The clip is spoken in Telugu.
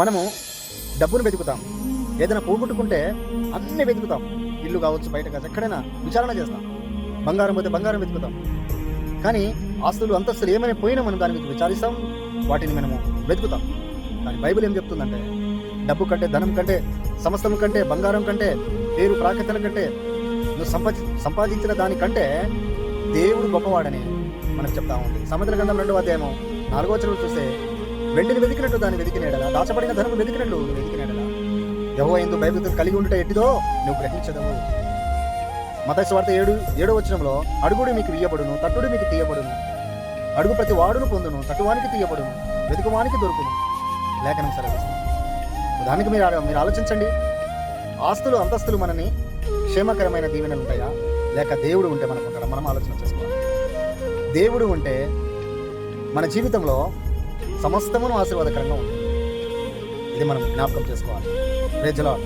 మనము డబ్బును వెతుకుతాం, ఏదైనా పోగొట్టుకుంటే అన్నీ వెతుకుతాం. ఇల్లు కావచ్చు, బయట కావచ్చు, ఎక్కడైనా విచారణ చేస్తాం. బంగారం పోతే బంగారం వెతుకుతాం. కానీ ఆస్తులు అంతస్తులు ఏమైనా పోయినా మనం దాని గురించి విచారిస్తాం, వాటిని మనము వెతుకుతాం. కానీ బైబిల్ ఏం చెప్తుందంటే, డబ్బు కంటే, ధనం కంటే, సమస్తం కంటే, బంగారం కంటే, పేరు ప్రాఖ్యాతల కంటే, నువ్వు సంపాదించిన దానికంటే దేవుడు గొప్పవాడని మనకు చెప్తా ఉంది. సామెతల గ్రంథం 2వ అధ్యాయము 4వ వచనం చూస్తే, వెండిని వెతికినట్టు దాన్ని వెతికినేడలా, దాచబడిన ధనము వెతికినట్లు నువ్వు వెతికినేడలా, యెహోవా యందు భయభక్తులు కలిగి ఉండుట ఎట్టిదో నువ్వు గ్రహించదవు. మత్తయి సువార్త 7వ వచనంలో, అడుగుడు మీకు ఇయ్యబడును, తట్టుడు మీకు తీయబడును, అడుగు ప్రతి వాడును పొందును, తట్టువానికి తీయబడును, వెతుకువానికి దొరుకును, లేఖనం సెలవిస్తుంది. దానికి మీరు ఆలోచించండి. ఆస్తులు అంతస్తులు మనని క్షేమకరమైన దీవెనలు ఉంటాయా, లేక దేవుడు ఉంటే మనకు ఉంటాడా? మనం ఆలోచన చేసుకోవాలి. దేవుడు ఉంటే మన జీవితంలో సమస్తమును ఆశీర్వాదకరంగా ఉంటుంది. ఇది మనం జ్ఞాపకం చేసుకోవాలి. Praise the lord.